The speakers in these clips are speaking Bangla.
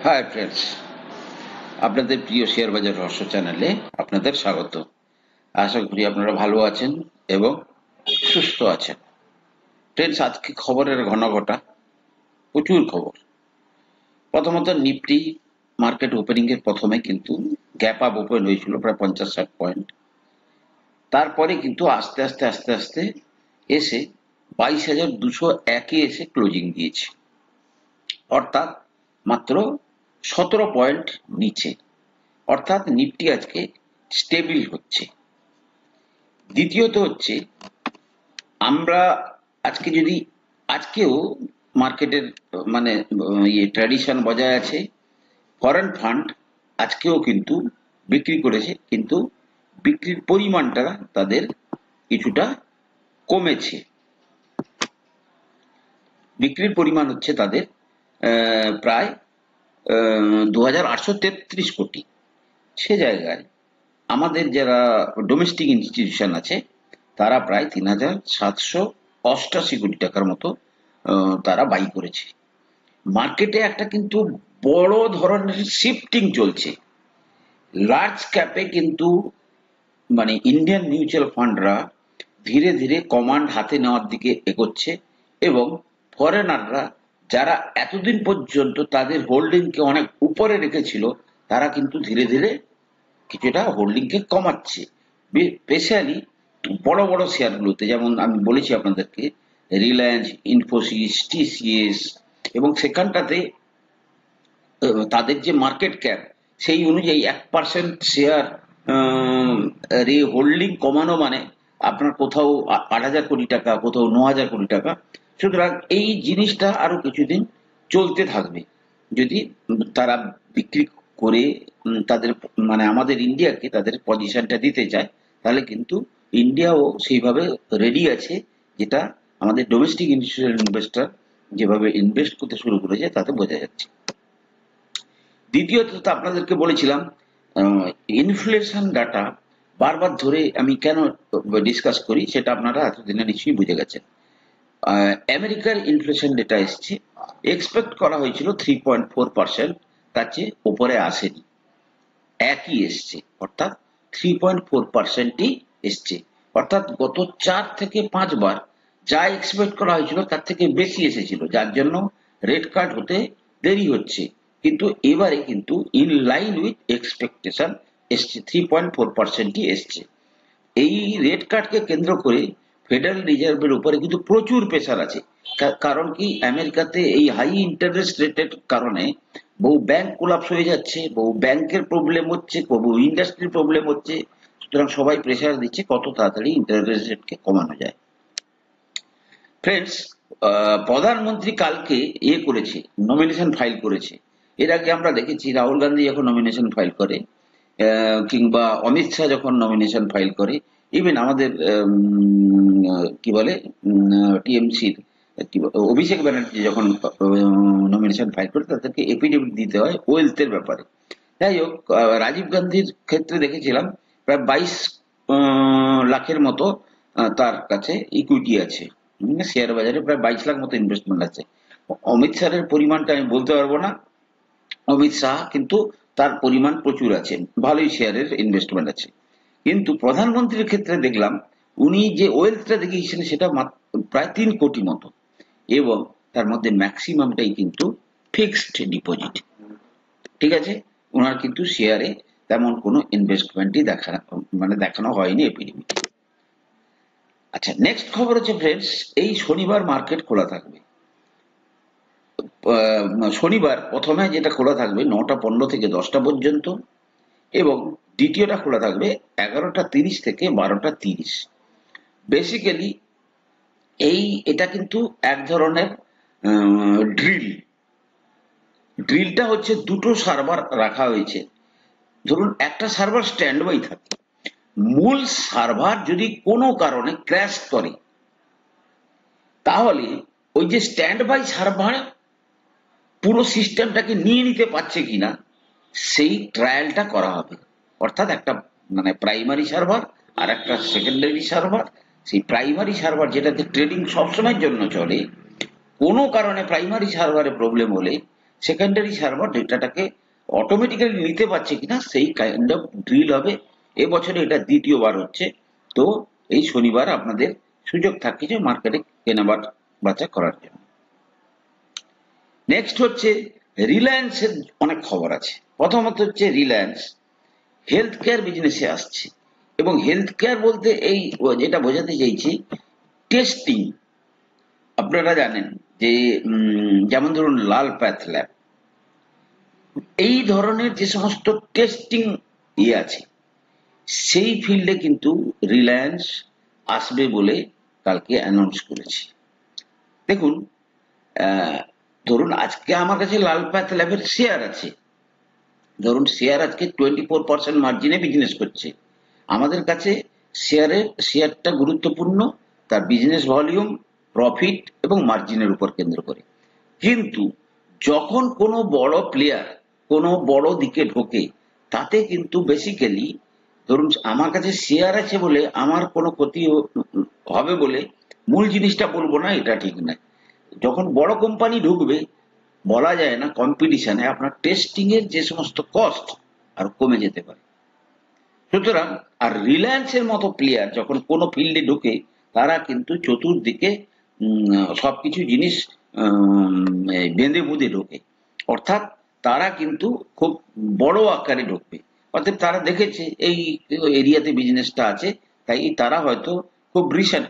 হাই ফ্রেন্ডস, আপনাদের প্রিয় শেয়ার বাজার রহস্য চ্যানেলে আপনাদের স্বাগত। আশা করি আপনারা ভালো আছেন এবং সুস্থ আছেন। ফ্রেন্ডস, আজকে খবরের ঘনঘটা, প্রচুর খবর। প্রথমত নিফটি মার্কেট ওপেনিং এর প্রথমে কিন্তু গ্যাপ আপ ওপেন হয়েছিল প্রায় 50-60 পয়েন্ট। তারপরে কিন্তু আস্তে আস্তে আস্তে আস্তে এসে 22,201 এসে ক্লোজিং দিয়েছে, অর্থাৎ মাত্র 17 পয়েন্ট নিচে। অর্থাৎ নিফটি আজকে স্টেবিল হচ্ছে। দ্বিতীয়ত হচ্ছে, আমরা আজকে যদি আজকেও মার্কেটের মানে ট্র্যাডিশন বজায় আছে। ফরেন ফান্ড আজকেও কিন্তু বিক্রি করেছে, কিন্তু বিক্রির পরিমাণটা তাদের কিছুটা কমেছে। বিক্রির পরিমাণ হচ্ছে তাদের প্রায় 2,833 কোটি। সে জায়গায় আমাদের যারা ডোমেস্টিক ইনস্টিটিউশন আছে তারা প্রায় 3,788 কোটি টাকার মতো তারা বাই করেছে। মার্কেটে একটা কিন্তু বড় ধরনের শিফটিং চলছে। লার্জ ক্যাপে কিন্তু মানে ইন্ডিয়ান মিউচুয়াল ফান্ডরা ধীরে ধীরে কমান্ড হাতে নেওয়ার দিকে এগোচ্ছে এবং ফরেনাররা যারা এতদিন পর্যন্ত তাদের হোল্ডিংকে অনেক উপরে রেখেছিল তারা কিন্তু ধীরে ধীরে কিছুটা হোল্ডিংকে কমাচ্ছে। স্পেশালি বড় বড় শেয়ারগুলোতে, যেমন আমি বলেছি আপনাদেরকে, রিলায়েন্স, ইনফোসিস, টিসিএস, এবং সেখানটাতে তাদের যে মার্কেট ক্যাপ সেই অনুযায়ী 1% শেয়ার হোল্ডিং কমানো মানে আপনার কোথাও 8,000 কোটি টাকা, কোথাও 9,000 কোটি টাকা। সুতরাং এই জিনিসটা আরো কিছুদিন চলতে থাকবে। যদি তারা বিক্রি করে তাদের মানে আমাদের ইন্ডিয়াকে তাদের পজিশনটা দিতে চায়, তাহলে কিন্তু ইন্ডিয়াও সেইভাবে রেডি আছে, যেটা আমাদের ডোমেস্টিক ইনস্টিটিউশনাল ইনভেস্টর যেভাবে ইনভেস্ট করতে শুরু করেছে তাতে বোঝা যাচ্ছে। দ্বিতীয়ত আপনাদেরকে বলেছিলাম ইনফ্লেশন ডাটা বারবার ধরে আমি কেন ডিসকাস করি সেটা আপনারা এতদিনে নিশ্চয়ই বুঝে গেছেন। আমেরিকার ইনফ্লেশন ডেটা এসছে, এক্সপেক্ট করা হয়েছিল 3.4%, তার চেয়ে ওপরে আসেনি, একই এসছে, অর্থাৎ 3.4%ই এসছে। অর্থাৎ গত 4 থেকে 5 বার যা এক্সপেক্ট করা হয়েছিল তার থেকে বেশি এসেছিল, যার জন্য রেড কার্ড হতে দেরি হচ্ছে। কিন্তু এবারে কিন্তু ইন লাইন উইথ এক্সপেকটেশন এসছে, 3.4%ই এসছে। এই রেড কার্ডকে কেন্দ্র করে ফেডারেল রিজার্ভের উপরে কিন্তু প্রচুর প্রেসার আছে। কারণ কি, আমেরিকাতে এই হাই ইন্টারেস্ট রেটের কারণে বহু ব্যাংক কোলাপস হয়ে যাচ্ছে, বহু ব্যাংকের প্রবলেম হচ্ছে, বহু ইন্ডাস্ট্রির প্রবলেম হচ্ছে। সুতরাং সবাই প্রেসার দিচ্ছে কত তাড়াতাড়ি ইন্টারেস্ট রেটকে কমানো যায়। ফ্রেন্ডস, প্রধানমন্ত্রী কালকে করেছে, নমিনেশন ফাইল করেছে। এর আগে আমরা দেখেছি রাহুল গান্ধী যখন নমিনেশন ফাইল করে, কিংবা অমিত শাহ যখন নমিনেশন ফাইল করে, ইভেন আমাদের কি বলে টিএমসির অভিষেক ব্যানার্জি যখন নমিনেশন ফাইল করে, তাদেরকে এফিডেভিট দিতে হয় ওয়েলথের ব্যাপারে। যাই হোক, রাজীব গান্ধীর ক্ষেত্রে দেখেছিলাম প্রায় 22 লাখের মতো তার কাছে ইকুইটি আছে, শেয়ার বাজারে প্রায় 22 লাখ মতো ইনভেস্টমেন্ট আছে। অমিত শাহের পরিমাণটা আমি বলতে পারবো না, অমিত শাহ কিন্তু তার পরিমাণ প্রচুর আছে, ভালোই শেয়ারের ইনভেস্টমেন্ট আছে। কিন্তু প্রধানমন্ত্রীর ক্ষেত্রে দেখলাম উনি যে ওয়েলথটা দেখিয়েছেন সেটা প্রায় 3 কোটি মতো, এবং তার মধ্যে ম্যাক্সিমামটাই কিন্তু ফিক্সড ডিপোজিট। ঠিক আছে, ওনার কিন্তু শেয়ারে তেমন কোনো ইনভেস্টমেন্টই দেখানো হয়নি এপিডিবিতে। আচ্ছা, নেক্সট খবর হচ্ছে ফ্রেন্ডস, এই শনিবার মার্কেট খোলা থাকবে। শনিবার প্রথমে যেটা খোলা থাকবে 9টা 15 থেকে 10টা পর্যন্ত, এবং দ্বিতীয়টা খোলা থাকবে 11টা 30 থেকে 12টা 30। বেসিক্যালি এটা কিন্তু এক ধরনের ড্রিলটা হচ্ছে দুটো সার্ভার রাখা হয়েছে। ধরুন একটা সার্ভার স্ট্যান্ড বাই থাকে, মূল সার্ভার যদি কোনো কারণে ক্র্যাশ করে তাহলে ওই যে স্ট্যান্ড বাই সার্ভার পুরো সিস্টেমটাকে নিয়ে নিতে পারছে কিনা সেই ট্রায়ালটা করা হবে। অর্থাৎ একটা মানে প্রাইমারি সার্ভার আর একটা সেকেন্ডারি সার্ভার। সেই প্রাইমারি সার্ভার যেটাতে ট্রেডিং সবসময়ের জন্য চলে, কোনো কারণে প্রাইমারি সার্ভারে প্রবলেম হলে সেকেন্ডারি সার্ভার ডেটাটাকে অটোমেটিক্যালি নিতে পারছে কিনা সেই কাইন্ড অফ ড্রিল হবে। এবছরে এটা দ্বিতীয়বার হচ্ছে। তো এই শনিবার আপনাদের সুযোগ থাকে যে মার্কেটে কেনা বেচা করার জন্য। নেক্সট হচ্ছে রিলায়েন্সের অনেক খবর আছে। প্রথমত হচ্ছে রিলায়েন্স হেলথ কেয়ার বিজনেসে আসছে, এবং হেলথ কেয়ার বলতে এই যেটা বোঝাতে চাইছি টেস্টিং। আপনারা জানেন যে যেমন ধরুন লাল প্যাথ ল্যাব, এই ধরনের যে সমস্ত টেস্টিং আছে সেই ফিল্ডে কিন্তু রিলায়েন্স আসবে বলে কালকে অ্যানাউন্স করেছে। দেখুন ধরুন আজকে আমার কাছে লাল প্যাথ ল্যাবের শেয়ার আছে, ধরুন শেয়ার আজকে 24% মার্জিনে বিজনেস করছে। আমাদের কাছে শেয়ারটা গুরুত্বপূর্ণ তার বিজনেস ভলিউম, প্রফিট এবং মার্জিনের উপর কেন্দ্র করে। কিন্তু যখন কোনো বড় প্লেয়ার কোনো বড় দিকে ঢোকে তাতে কিন্তু বেসিক্যালি ধরুন আমার কাছে শেয়ার আছে বলে আমার কোনো ক্ষতি হবে বলে মূল জিনিসটা বলবো না, এটা ঠিক নয়। যখন বড় কোম্পানি ঢুকবে বলা যায় না কম্পিটিশনে আপনার টেস্টিং এর যে সমস্ত কস্ট আর কমে যেতে পারে। সুতরাং আর রিলায়েন্সের মতো প্লেয়ার যখন কোনো ফিল্ডে ঢুকে তারা কিন্তু চতুর্দিকে সবকিছু জিনিস বেঁধে বুঁধে ঢোকে, অর্থাৎ তারা কিন্তু খুব বড় আকারে ঢুকবে। অর্থাৎ তারা দেখেছে এই এরিয়াতে বিজনেসটা আছে, তাই তারা হয়তো খুব রিসেন্ট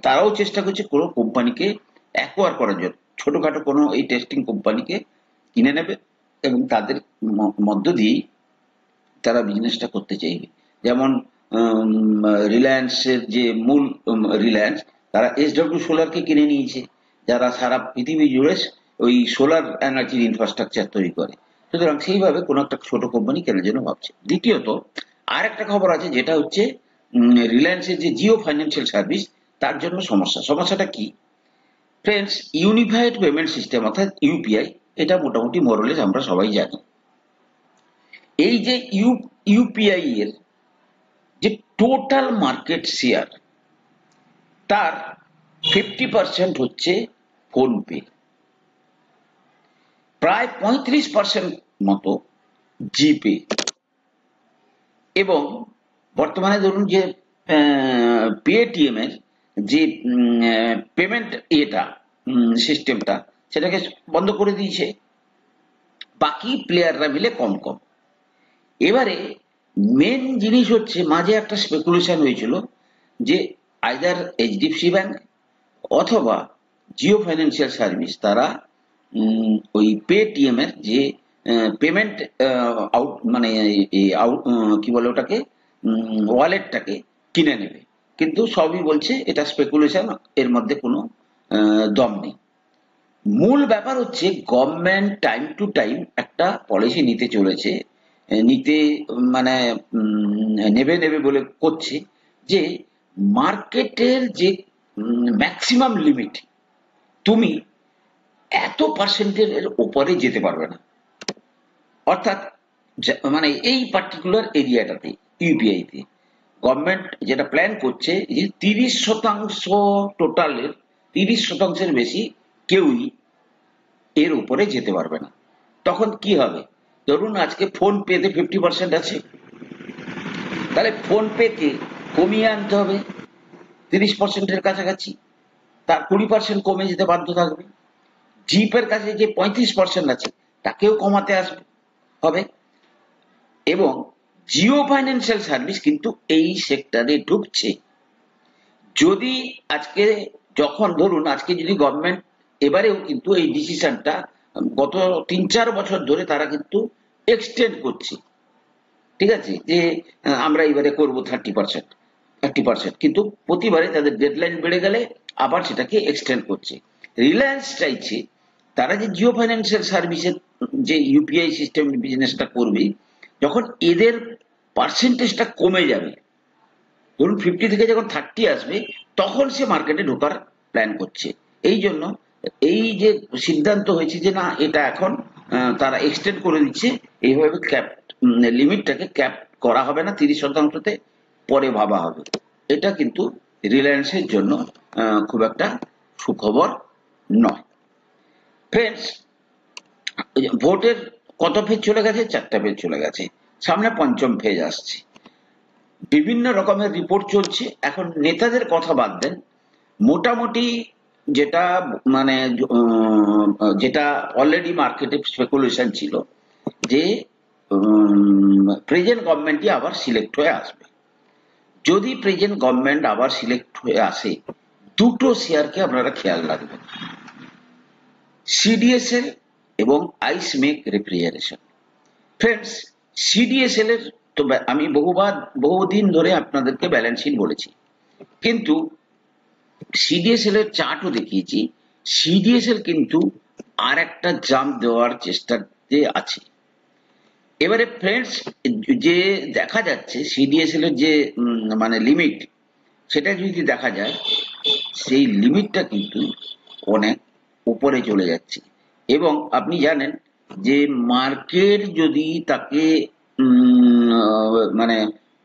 তারাও চেষ্টা করছে কোনো কোম্পানিকে অ্যাকোয়ার করার জন্য, ছোটখাটো কোনো এই টেস্টিং কোম্পানিকে কিনে নেবে এবং তাদের মধ্য দিয়েই তারা বিজনেসটা করতে চাইবে। যেমন রিলায়েন্সের যে মূল রিলায়েন্স তারা SW সোলারকে কিনে নিয়েছে, যারা সারা পৃথিবী জুড়ে ওই সোলার এনার্জির ইনফ্রাস্ট্রাকচার তৈরি করে। সুতরাং সেইভাবে কোনো একটা ছোট কোম্পানি কেনার জন্য ভাবছে। দ্বিতীয়ত আর একটা খবর আছে, যেটা হচ্ছে রিলায়েন্সের যে জিও ফাইন্যান্সিয়াল সার্ভিস তার জন্য সমস্যাটা কি ফ্রেন্ডস? ইউনিফাইড পেমেন্ট সিস্টেম অর্থাৎ ইউপিআই, এটা মোটামুটি মোরলেস আমরা সবাই জানি। এই যে ইউপিআই এর যে টোটাল মার্কেট শেয়ার তার 50% হচ্ছে ফোনপে, প্রায় 35% মতো জিপে, এবং বর্তমানে ধরুন যে পেটিএম এর যে পেমেন্ট সিস্টেমটা সেটাকে বন্ধ করে দিয়েছে, বাকি প্লেয়াররা মিলে কম কম। এবারে মেন জিনিস হচ্ছে মাঝে একটা স্পেকুলেশন হয়েছিল যে আইদার এইচডিএফসি ব্যাংক অথবা জিও ফাইন্যান্সিয়াল সার্ভিস তারা ওই পেটিএম এর যে পেমেন্ট আউট মানে কি বলে ওটাকে ওয়ালেটটাকে কিনে নেবে। কিন্তু সবই বলছে এটা স্পেকুলেশন, এর মধ্যে কোনো দম নেই। মূল ব্যাপার হচ্ছে গভর্নমেন্ট টাইম টু টাইম একটা পলিসি নিতে চলেছে, মানে নেবে নেবে বলে করছে যে মার্কেটের যে ম্যাক্সিমাম লিমিট তুমি এত পার্সেন্টের উপরে যেতে পারবে না। অর্থাৎ মানে এই পার্টিকুলার এরিয়াটাতে ইউপিআইতে গভর্নমেন্ট যেটা প্ল্যান করছে যে 30% টোটালের 30%-এর বেশি কেউই এর উপরে যেতে পারবে না। তখন কি হবে? ধরুন আজকে ফোন পেতে 50% আছে, তাহলে ফোন পেকে কমিয়ে আনতে হবে 30%-এর কাছাকাছি, তার 20% কমে যেতে বাধ্য থাকবে। জিপের কাছে যে 35% আছে তাকেও কমাতে হবে। এবং জিও ফাইন্যান্সিয়াল সার্ভিস কিন্তু এই সেক্টরে ঢুকছে। যদি আজকে যখন ধরুন আজকে যদি গভর্নমেন্ট এবারেও কিন্তু এই ডিসিশনটা গত 3-4 বছর ধরে তারা কিন্তু এক্সটেন্ড করছে, ঠিক আছে, যে আমরা এবারে করবো 30%, কিন্তু প্রতিবারে তাদের ডেডলাইন বেড়ে গেলে আবার সেটাকে এক্সটেন্ড করছে। রিলায়েন্স চাইছে তারা যে জিও ফাইন্যান্সিয়াল সার্ভিসের যে ইউপিআই সিস্টেম বিজনেসটা করবে, যখন এদের পার্সেন্টেজটা কমে যাবে, ধরুন 50 থেকে যখন 30 আসবে, তখন সে মার্কেটে ঢোকার প্ল্যান করছে। এই জন্য এই যে সিদ্ধান্ত হয়েছে যে না এটা এখন তারা এক্সটেন্ড করে দিচ্ছে, এইভাবে ক্যাপ লিমিটটাকে ক্যাপ করা হবে না 30%-তে, পরে ভাবা হবে। এটা কিন্তু রিলায়েন্সের জন্য খুব একটা সুখবর নয়। ফ্রেন্ডস, ভোটের কত ফেজ চলে গেছে? 4টা ফেজ চলে গেছে, সামনে 5ম ফেজ আসছে। বিভিন্ন রকমের রিপোর্ট চলছে। এখন নেতাদের কথা বাদ দেন, মোটামুটি যেটা মানে যেটা অলরেডি মার্কেটে স্পেকুলেশন ছিল যে প্রেজেন্ট গভর্নমেন্টই আবার সিলেক্ট হয়ে আসবে। যদি প্রেজেন্ট গভর্নমেন্ট আবার সিলেক্ট হয়ে আসে, দুটো শেয়ারকে আপনারা খেয়াল রাখবেন, সিডিএসএল এবং আইসমেক রেফ্রিজারেশন। ফ্রেন্ডস, সিডিএসএল এর তো আমি বহুদিন ধরে আপনাদেরকে ব্যালেন্স শিট বলেছি, কিন্তু সিডিএসএল এর চার্টও দেখিয়েছি। সিডিএসএল কিন্তু আর একটা জাম্প দেওয়ার চেষ্টাতে আছে। এবারে ফ্রেন্ডস, যে দেখা যাচ্ছে সিডিএসএল এর যে মানে লিমিট, সেটা যদি দেখা যায়, সেই লিমিটটা কিন্তু অনেক উপরে চলে যাচ্ছে। এবং আপনি জানেন যে মার্কেট যদি তাকে মানে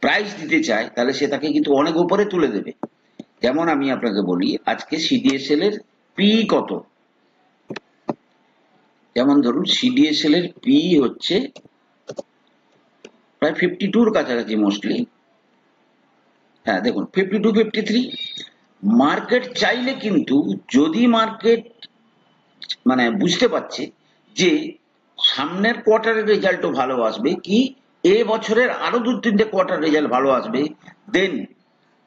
প্রাইস দিতে চায়, তাহলে সে তাকে কিন্তু অনেক উপরে তুলে দেবে। যেমন আমি আপনাকে বলি, আজকে সিডিএসএল এর পি কত? যেমন ধরুন সিডিএসএল এর পি হচ্ছে প্রায় 52 কাছাকাছি মোস্টলি। হ্যাঁ দেখুন 52, 53। মার্কেট চাইলে কিন্তু, যদি মার্কেট মানে বুঝতে পারছে যে সামনের কোয়ার্টারের রেজাল্টও ভালো আসবে, কি এ বছরের আরো 2-3টে কোয়ার্টার রেজাল্ট ভালো আসবে, দেন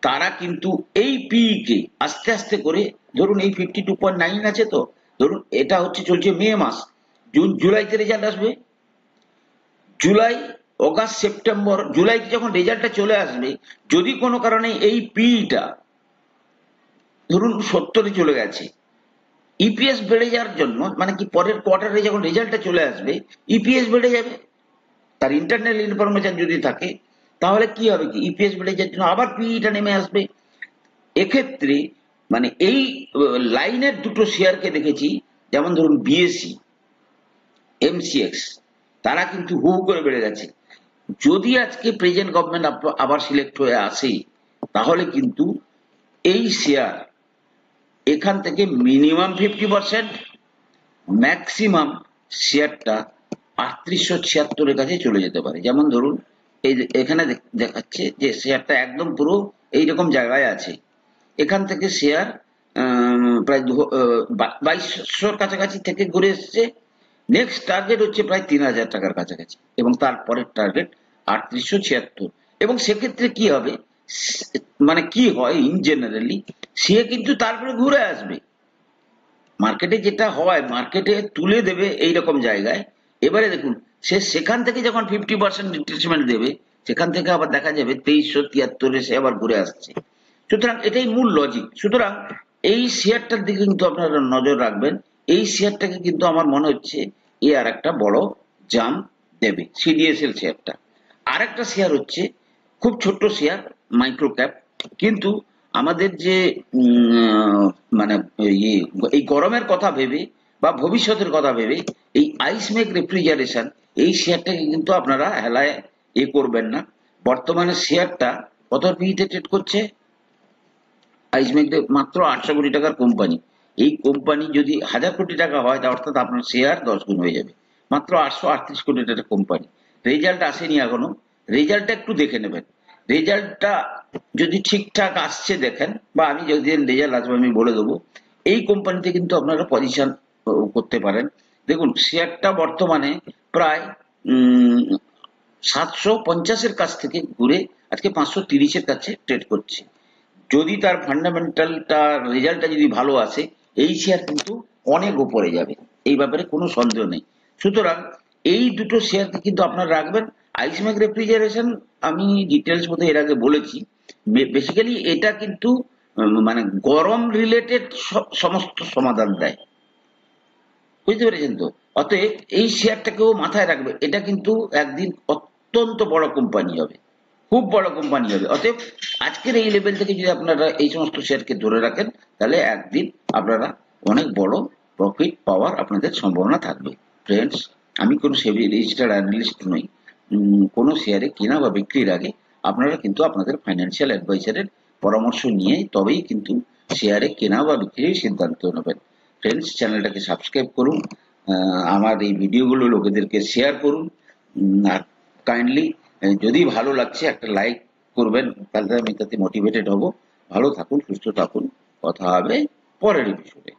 তারা কিন্তু এই পি কে আস্তে আস্তে করে, ধরুন এই 52.9 আছে, তো ধরুন এটা হচ্ছে চলছে মে মাস, জুন জুলাইতে রেজাল্ট আসবে, জুলাই অগাস্ট সেপ্টেম্বর, জুলাইতে যখন রেজাল্টটা চলে আসবে, যদি কোনো কারণে এই পিটা ধরুন 70-এ চলে গেছে, ইপিএস বেড়ে যাওয়ার জন্য, মানে কি পরের কোয়ার্টারে যখন রেজাল্টটা চলে আসবে ইপিএস বেড়ে যাবে, তার ইন্টারনাল ইনফরমেশন যদি থাকে, তাহলে কি হবে, কি ইপিএস বেড়ে যাওয়ার জন্য আবার পিইটা নেমে আসবে। এক্ষেত্রে মানে এই লাইনের দুটো শেয়ারকে দেখেছি, যেমন ধরুন বিএসসি, এমসিএক্স, তারা কিন্তু হু হু করে বেড়ে গেছে। যদি আজকে প্রেজেন্ট গভর্নমেন্ট আবার সিলেক্ট হয়ে আসে, তাহলে কিন্তু এই শেয়ার এখান থেকে মিনিমাম 50%, ম্যাক্সিমাম শেয়ারটা 3876-এর কাছে চলে যেতে পারে। যেমন ধরুন এই এখানে দেখাচ্ছে যে শেয়ারটা একদম পুরো এইরকম জায়গায় আছে, এখান থেকে শেয়ার প্রায় 2200-র কাছাকাছি থেকে ঘুরে এসছে। নেক্সট টার্গেট হচ্ছে প্রায় 3000 টাকার কাছাকাছি, এবং তারপরের টার্গেট 3876। এবং সেক্ষেত্রে কি হবে, মানে কি হয় ইন জেনারেলি, সে কিন্তু তারপরে ঘুরে আসবে। মার্কেটে যেটা হয়, মার্কেটে তুলে দেবে এইরকম জায়গায়, এবারে দেখুন সে সেখান থেকে যখন 50% রিট্রেসমেন্ট দেবে, সেখান থেকে আবার দেখা যাবে 2373-এ সে আবার ঘুরে আসছে। সুতরাং এটাই মূল লজিক। সুতরাং এই শেয়ারটার দিকে কিন্তু আপনারা নজর রাখবেন। এই শেয়ারটাকে কিন্তু আমার মনে হচ্ছে এ আর একটা বড় জাম্প দেবে, সিডিএসএল শেয়ারটা। আর একটা শেয়ার হচ্ছে খুব ছোট্ট শেয়ার, মাইক্রো ক্যাপ, কিন্তু আমাদের যে মানে এই গরমের কথা ভেবে বা ভবিষ্যতের কথা ভেবে এই আইসমেক রেফ্রিজারেশন, এই শেয়ারটাকে কিন্তু আপনারা হেলায় করবেন না। বর্তমানে শেয়ারটা কত পিতে ট্রেড করছে? আইসমেক মাত্র 800 কোটি টাকার কোম্পানি। এই কোম্পানি যদি 1000 কোটি টাকা হয়, তা অর্থাৎ আপনার শেয়ার 10 গুণ হয়ে যাবে। মাত্র 838 কোটি টাকার কোম্পানি, রেজাল্ট আসেনি এখনো, রেজাল্টটা একটু দেখে নেবেন। রেজাল্টটা যদি ঠিকঠাক আসছে দেখেন, বা আমি যদি রেজাল্ট আসবে আমি বলে দেবো, এই কোম্পানিতে কিন্তু আপনারা পজিশন করতে পারেন। দেখুন শেয়ারটা বর্তমানে প্রায় 750-এর কাছ থেকে ঘুরে আজকে 530-এর কাছে ট্রেড করছে। যদি তার ফান্ডামেন্টালটা রেজাল্টটা যদি ভালো আসে, এই শেয়ার কিন্তু অনেক উপরে যাবে, এই ব্যাপারে কোনো সন্দেহ নেই। সুতরাং এই দুটো শেয়ারকে কিন্তু আপনারা রাখবেন। আইসমেক রেফ্রিজারেশন আমি ডিটেলস মধ্যে এর আগে বলেছি। বেসিক্যালি এটা কিন্তু মানে গরম রিলেটেড সমস্ত সমাধান দেয়, বুঝতে পেরেছেন তো? অতএব এই শেয়ারটাকেও মাথায় রাখবে, এটা কিন্তু একদিন অত্যন্ত বড় কোম্পানি হবে, খুব বড় কোম্পানি হবে। অতএব আজকের এই লেভেল থেকে যদি আপনারা এই সমস্ত শেয়ারকে ধরে রাখেন, তাহলে একদিন আপনারা অনেক বড় প্রফিট পাওয়ার আপনাদের সম্ভাবনা থাকবে। ফ্রেন্ডস, আমি কোনো সেবি রেজিস্টার্ড অ্যানালিস্ট নই। কোনো শেয়ারে কেনা বা বিক্রির আগে আপনারা কিন্তু আপনাদের ফাইন্যান্সিয়াল অ্যাডভাইজারের পরামর্শ নিয়ে তবেই কিন্তু শেয়ারে কেনা বা বিক্রির সিদ্ধান্ত নেবেন। ফ্রেন্ডস, চ্যানেলটাকে সাবস্ক্রাইব করুন, আমার এই ভিডিওগুলো লোকেদেরকে শেয়ার করুন। আর কাইন্ডলি যদি ভালো লাগছে একটা লাইক করবেন, তাহলে আমি তাতে মোটিভেটেড হব। ভালো থাকুন, সুস্থ থাকুন। কথা হবে পরের এপিসোডে।